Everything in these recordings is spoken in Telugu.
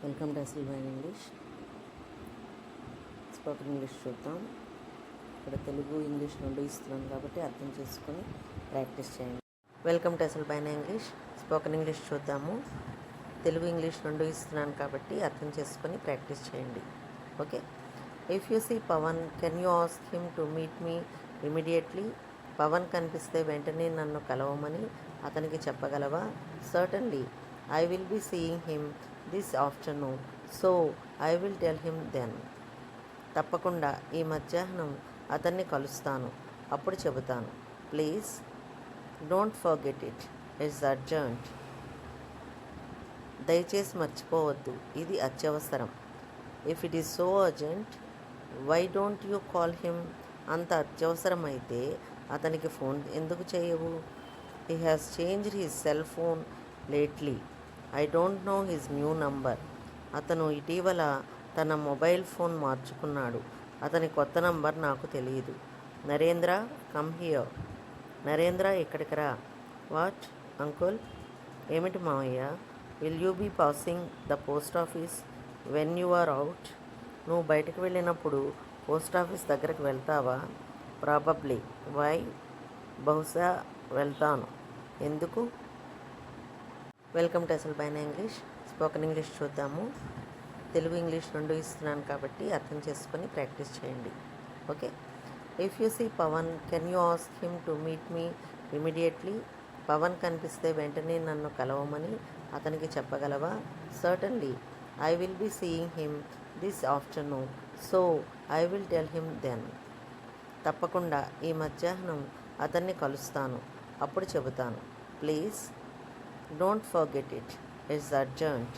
Welcome to Silvine English. Spoken English చూద్దాం. ఇక్కడ తెలుగు ఇంగ్లీష్ రెండు ఇస్తున్నాను కాబట్టి అర్థం చేసుకొని ప్రాక్టీస్ చేయండి. Welcome to Silvine English. Spoken English చూద్దాము. తెలుగు ఇంగ్లీష్ రెండు ఇస్తున్నాను కాబట్టి అర్థం చేసుకొని ప్రాక్టీస్ చేయండి. Okay. If you see Pavan, can you ask him to meet me immediately? Pavan కనిపిస్తే వెంటనే నన్ను కలవమని అతనికి చెప్పగలవా? Certainly, I will be seeing him this afternoon, so I will tell him then. తప్పకుండా ఈ మధ్యాహ్నం అతన్ని కలుస్తాను, అప్పుడు చెబుతాను. Please don't forget it, it's urgent. దయచేసి మర్చిపోవద్దు, ఇది అత్యవసరం. If it is so urgent, why don't you call him? అంత అత్యవసరమైతే అతనికి ఫోన్ ఎందుకు చేయవు? He has changed his cell phone lately, I don't know his new number. అతను ఇటీవల తన మొబైల్ ఫోన్ మార్చుకున్నాడు, అతని కొత్త నంబర్ నాకు తెలియదు. Narendra, come here. నరేంద్ర, ఇక్కడికి రా. What uncle? ఏమిటి మావయ్య? Will you be passing the post office when you are out? నువ్వు బయటకు వెళ్ళినప్పుడు పోస్ట్ ఆఫీస్ దగ్గరకు వెళ్తావా? ప్రాబబ్లీ. వై? బహుశా వెళ్తాను. ఎందుకు? Welcome to Silvine English. Spoken English చూద్దాము. తెలుగు ఇంగ్లీష్ రెండు ఇస్తున్నాను కాబట్టి అర్థం చేసుకొని ప్రాక్టీస్ చేయండి. Okay. If you see Pavan, can you ask him to meet me immediately? Pavan కనిపిస్తే వెంటనే నన్ను కలవమని అతనికి చెప్పగలవా? Certainly, I will be seeing him this afternoon, so I will tell him then. తప్పకుండా ఈ మధ్యాహ్నం అతన్ని కలుస్తాను, అప్పుడు చెబుతాను. Please don't forget it, it's urgent.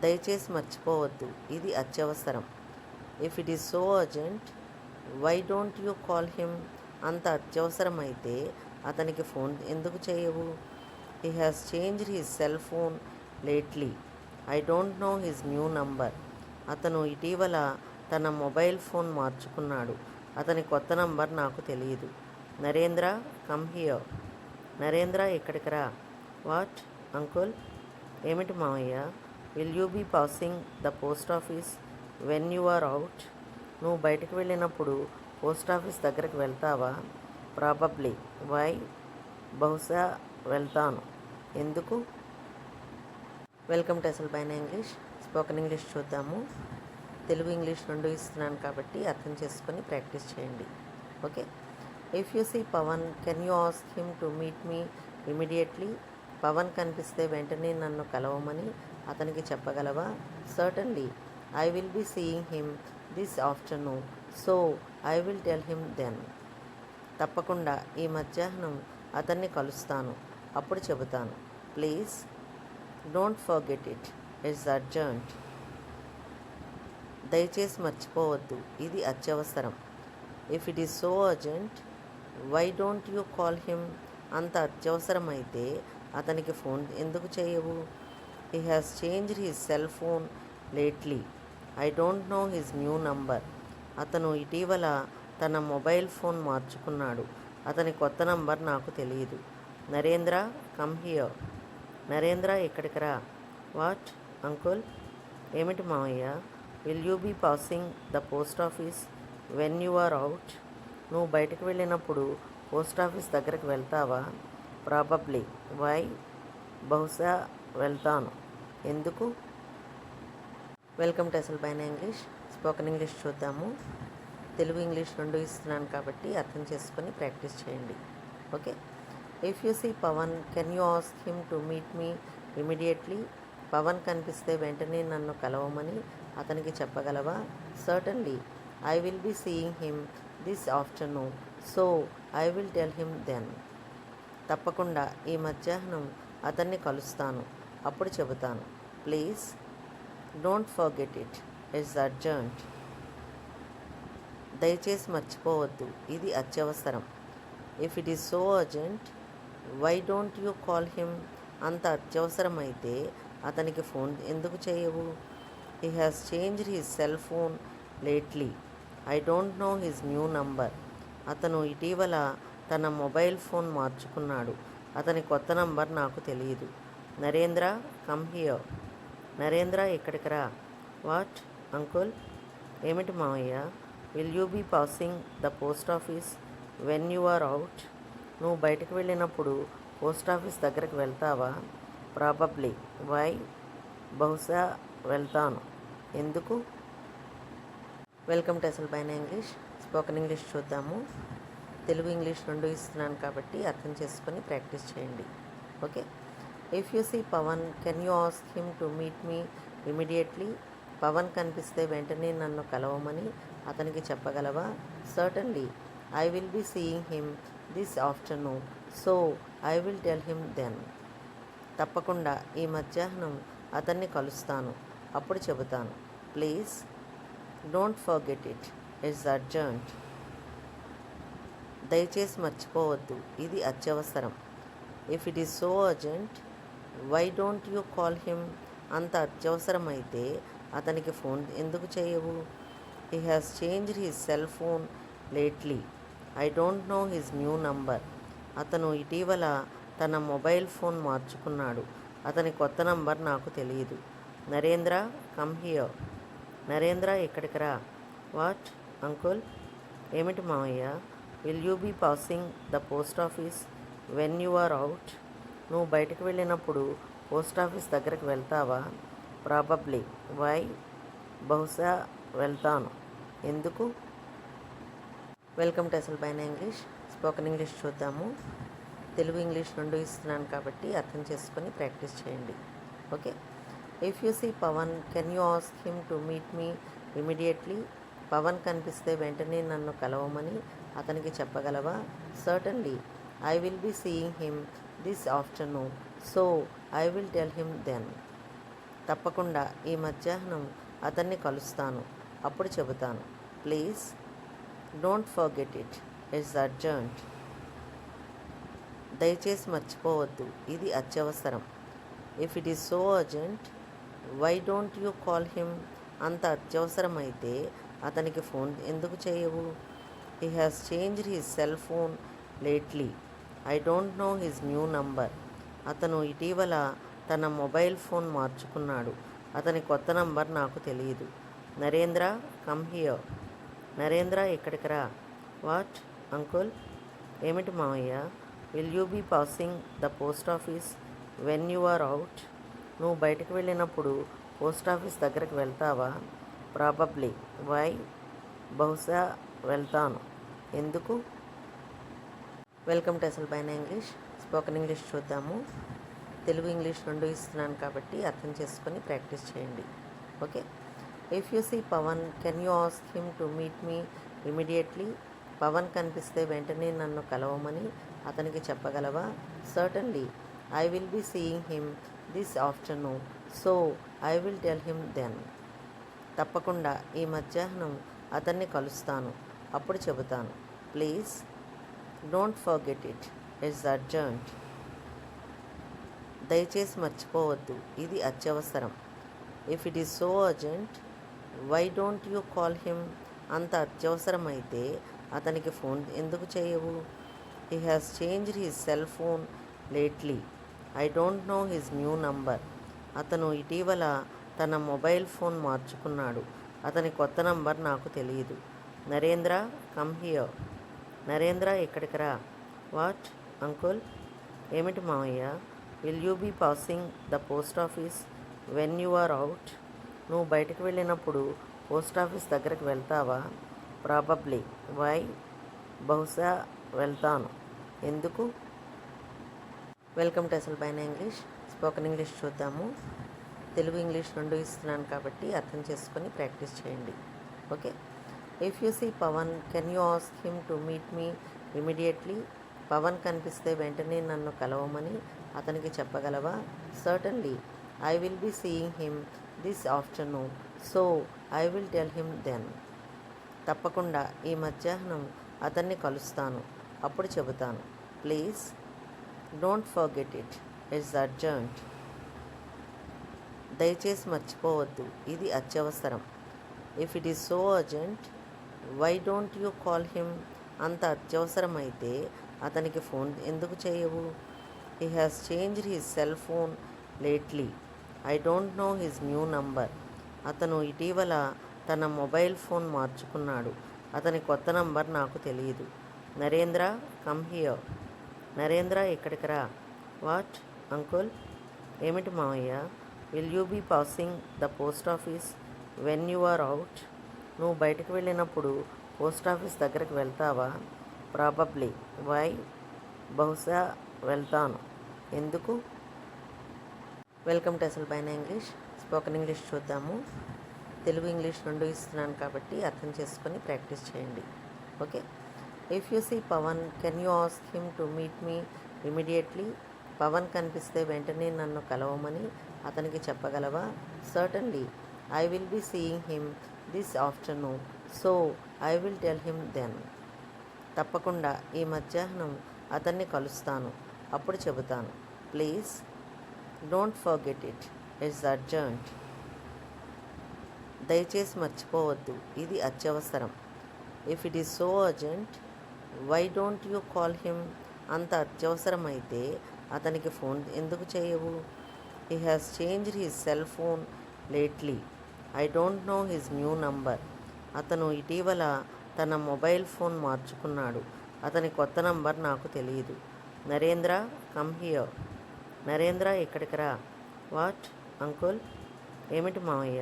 దయచేసి మర్చిపోవద్దు, ఇది అత్యవసరం. If it is so urgent, why don't you call him? అంత అత్యవసరమైతే అతనికి ఫోన్ ఎందుకు చేయవు? He has changed his cell phone lately, I don't know his new number. అతను ఇటీవల తన మొబైల్ ఫోన్ మార్చుకున్నాడు, అతని కొత్త నంబర్ నాకు తెలియదు. Narendra, come here. నరేంద్ర, ఇక్కడికి రా. What uncle? ఏమిటి మావయ్య? Will you be passing the post office when you are out? నువ్వు బయటకు వెళ్ళినప్పుడు పోస్ట్ ఆఫీస్ దగ్గరకు వెళ్తావా? ప్రాబబ్లీ. వై? బహుశా వెళ్తాను. ఎందుకు? Welcome to Silvine English. Spoken English చూద్దాము. తెలుగు ఇంగ్లీష్ రెండు ఇస్తున్నాను కాబట్టి అర్థం చేసుకొని ప్రాక్టీస్ చేయండి. Okay. If you see Pavan, can you ask him to meet me immediately? Pavan కనిపిస్తే వెంటనే నన్ను కలవమని అతనికి చెప్పగలవా? Certainly, I will be seeing him this afternoon, so I will tell him then. తప్పకుండా ఈ మధ్యాహ్నం అతన్ని కలుస్తాను, అప్పుడు చెబుతాను. Please don't forget it, it's urgent. దయచేసి మర్చిపోవద్దు, ఇది అత్యవసరం. If it is so urgent, why don't you call him? అంత అత్యవసరమైతే అతనికి ఫోన్ ఎందుకు చేయవు? He has changed his cell phone lately, I don't know his new number. అతను ఇటీవల తన మొబైల్ ఫోన్ మార్చుకున్నాడు, అతని కొత్త నంబర్ నాకు తెలియదు. Narendra, come here. నరేంద్ర, ఇక్కడికి రా. What uncle? ఏమిటి మావయ్య? Will you be passing the post office when you are out? నువ్వు బయటకు వెళ్ళినప్పుడు పోస్ట్ ఆఫీస్ దగ్గరకు వెళ్తావా? ప్రాబబ్లీ. వై? బహుశా వెళ్తాను. ఎందుకు? Welcome to Silvine English. Spoken English చూద్దాము. తెలుగు ఇంగ్లీష్ రెండు ఇస్తున్నాను కాబట్టి అర్థం చేసుకొని ప్రాక్టీస్ చేయండి. Okay. If you see Pavan, can you ask him to meet me immediately? Pavan కనిపిస్తే వెంటనే నన్ను కలవమని అతనికి చెప్పగలవా? Certainly, I will be seeing him this afternoon, so I will tell him then. తప్పకుండా ఈ మధ్యాహ్నం అతన్ని కలుస్తాను, అప్పుడు చెబుతాను. Please don't forget it, it's urgent. దయచేసి మర్చిపోవద్దు, ఇది అత్యవసరం. If it is so urgent, why don't you call him? అంత అత్యవసరమైతే అతనికి ఫోన్ ఎందుకు చేయవు? He has changed his cell phone lately, I don't know his new number. అతను ఇటీవల తన మొబైల్ ఫోన్ మార్చుకున్నాడు, అతని కొత్త నంబర్ నాకు తెలియదు. Narendra, come here. నరేంద్ర ఇక్కడికి రా. What uncle? ఏమిటి మావయ్య? Will you be passing the post office when you are out? నువ్వు బయటకు వెళ్ళినప్పుడు పోస్ట్ ఆఫీస్ దగ్గరికి వెళ్తావా? ప్రాబబ్లీ. వై? బహుశా వెళ్తాను. ఎందుకు? వెల్కమ్ టు అసలు పైన ఇంగ్లీష్. స్పోకెన్ ఇంగ్లీష్ చూద్దాము. తెలుగు ఇంగ్లీష్ రెండు ఇస్తున్నాను కాబట్టి అర్థం చేసుకొని ప్రాక్టీస్ చేయండి. Okay. If you see Pavan, can you ask him to meet me immediately? Pavan కనిపిస్తే వెంటనే నన్ను కలవమని అతనికి చెప్పగలవా? Certainly. I will be seeing him this afternoon, so I will tell him then. తప్పకుండా ఈ మధ్యాహ్నం అతన్ని కలుస్తాను, అప్పుడు చెబుతాను. Please don't forget it, it's urgent. దయచేసి మర్చిపోవద్దు, ఇది అత్యవసరం. If it is so urgent, why don't you call him? అంత అత్యవసరమైతే అతనికి ఫోన్ ఎందుకు చేయవు? He has changed his cell phone lately. I don't know his new number. అతను ఇటీవల తన మొబైల్ ఫోన్ మార్చుకున్నాడు. అతని కొత్త నంబర్ నాకు తెలియదు. Narendra, come here. నరేంద్ర ఇక్కడికి రా. What uncle? ఏమిటి మావయ్య? Will you be passing the post office when you are out? నువ్వు బయటకు వెళ్ళినప్పుడు పోస్ట్ ఆఫీస్ దగ్గరికి వెళ్తావా? ప్రాబబ్లీ. వై? బహుశా వెళ్తాను. ఎందుకు? వెల్కమ్ టు అసలు పైన ఇంగ్లీష్. స్పోకెన్ ఇంగ్లీష్ చూద్దాము. తెలుగు ఇంగ్లీష్ రెండు ఇస్తున్నాను కాబట్టి అర్థం చేసుకొని ప్రాక్టీస్ చేయండి. Okay. If you see Pavan, can you ask him to meet me immediately? Pavan కనిపిస్తే వెంటనే నన్ను కలవమని అతనికి చెప్పగలవా? Certainly. I will be seeing him this afternoon, so I will tell him then. తప్పకుండా ఈ మధ్యాహ్నం అతన్ని కలుస్తాను, అప్పుడు చెబుతాను. Please don't forget it, it's urgent. దయచేసి మర్చిపోవద్దు, ఇది అత్యవసరం. If it is so urgent, why don't you call him? అంత అత్యవసరమైతే అతనికి ఫోన్ ఎందుకు చేయవు? He has changed his cell phone lately. I don't know his new number. అతను ఇటీవల తన మొబైల్ ఫోన్ మార్చుకున్నాడు. అతని కొత్త నంబర్ నాకు తెలియదు. Narendra, come here. నరేంద్ర ఇక్కడికి రా. What uncle? ఏమిటి మావయ్య? Will you be passing the post office when you are out? నువ్వు బయటకు వెళ్ళినప్పుడు పోస్ట్ ఆఫీస్ దగ్గరికి వెళ్తావా? ప్రాబబ్లీ. వై? బహుశా వెళ్తాను. ఎందుకు? వెల్కమ్ టు అసలు పైన ఇంగ్లీష్. స్పోకెన్ ఇంగ్లీష్ చూద్దాము. తెలుగు ఇంగ్లీష్ రెండు ఇస్తున్నాను కాబట్టి అర్థం చేసుకొని ప్రాక్టీస్ చేయండి. Okay. If you see Pavan, can you ask him to meet me immediately? Pavan కనిపిస్తే వెంటనే నన్ను కలవమని అతనికి చెప్పగలవా? Certainly. I will be seeing him this afternoon, so I will tell him then. తప్పకుండా ఈ మధ్యాహ్నం అతన్ని కలుస్తాను, అప్పుడు చెబుతాను. Please don't forget it, it's urgent. దయచేసి మర్చిపోవద్దు, ఇది అత్యవసరం. If it is so urgent, why don't you call him? అంత అత్యవసరమైతే అతనికి ఫోన్ ఎందుకు చేయవు? He has changed his cell phone lately. I don't know his new number. అతను ఇటీవల తన మొబైల్ ఫోన్ మార్చుకున్నాడు. అతని కొత్త నంబర్ నాకు తెలియదు. Narendra, come here. నరేంద్ర ఇక్కడికి రా. What uncle? ఏమిటి మావయ్య? Will you be passing the post office when you are out? నువ్వు బయటకు వెళ్ళినప్పుడు పోస్ట్ ఆఫీస్ దగ్గరికి వెళ్తావా? ప్రాబబ్లీ. వై? బహుశా వెళ్తాను. ఎందుకు? వెల్కమ్ టు అసలు పైన ఇంగ్లీష్. స్పోకెన్ ఇంగ్లీష్ చూద్దాము. తెలుగు ఇంగ్లీష్ రెండు ఇస్తున్నాను కాబట్టి అర్థం చేసుకొని ప్రాక్టీస్ చేయండి. Okay. If you see Pavan, can you ask him to meet me immediately? Pavan కనిపిస్తే వెంటనే నన్ను కలవమని అతనికి చెప్పగలవా? Certainly. I will be seeing him this afternoon, so I will tell him then. తప్పకుండా ఈ మధ్యాహ్నం అతన్ని కలుస్తాను, అప్పుడు చెబుతాను. Please don't forget it, it's urgent. దయచేసి మర్చిపోవద్దు, ఇది అత్యవసరం. If it is so urgent, why don't you call him? అంత అత్యవసరమైతే అతనికి ఫోన్ ఎందుకు చేయవు? He has changed his cell phone lately. I don't know his new number. అతను ఇటీవల తన మొబైల్ ఫోన్ మార్చుకున్నాడు. అతని కొత్త నంబర్ నాకు తెలియదు. Narendra, come here. నరేంద్ర, ఇక్కడికి రా. What, uncle? ఏమిటి మావయ్య? Will you be passing the post office when you are out? నువ్వు బయటకు వెళ్ళినప్పుడు పోస్ట్ ఆఫీస్ దగ్గరికి వెళ్తావా? ప్రాబబ్లీ. వై? బహుశా వెళ్తాను. ఎందుకు? వెల్కమ్ టు అసలు పైన ఇంగ్లీష్. స్పోకెన్ ఇంగ్లీష్ చూద్దాము. తెలుగు ఇంగ్లీష్ రెండు ఇస్తున్నాను కాబట్టి అర్థం చేసుకొని ప్రాక్టీస్ చేయండి. Okay. If you see Pavan, can you ask him to meet me immediately? Pavan కనిపిస్తే వెంటనే నన్ను కలవమని అతనికి చెప్పగలవా? Certainly. I will be seeing him this afternoon, so I will tell him then. తప్పకుండా ఈ మధ్యాహ్నం అతన్ని కలుస్తాను, అప్పుడు చెబుతాను. Please don't forget it, it's urgent. దయచేసి మర్చిపోవద్దు, ఇది అత్యవసరం. If it is so urgent, why don't you call him? అంత అత్యవసరం అయితే అతనికి ఫోన్ ఎందుకు చేయవు? He has changed his cell phone lately. I don't know his new number. అతను ఇటీవల తన మొబైల్ ఫోన్ మార్చుకున్నాడు. అతని కొత్త నంబర్ నాకు తెలియదు. Narendra, come here. నరేంద్ర, ఇక్కడికి రా. What, uncle? ఏమిటి మావయ్య?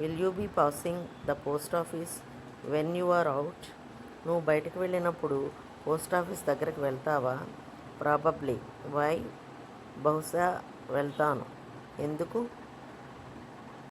Will you be passing the post office when you are out? నువ్వు బయటకు వెళ్ళినప్పుడు పోస్ట్ ఆఫీస్ దగ్గరికి వెళ్తావా? ప్రాబబ్లీ. వై? బహుశా వెళ్తాను. ఎందుకు?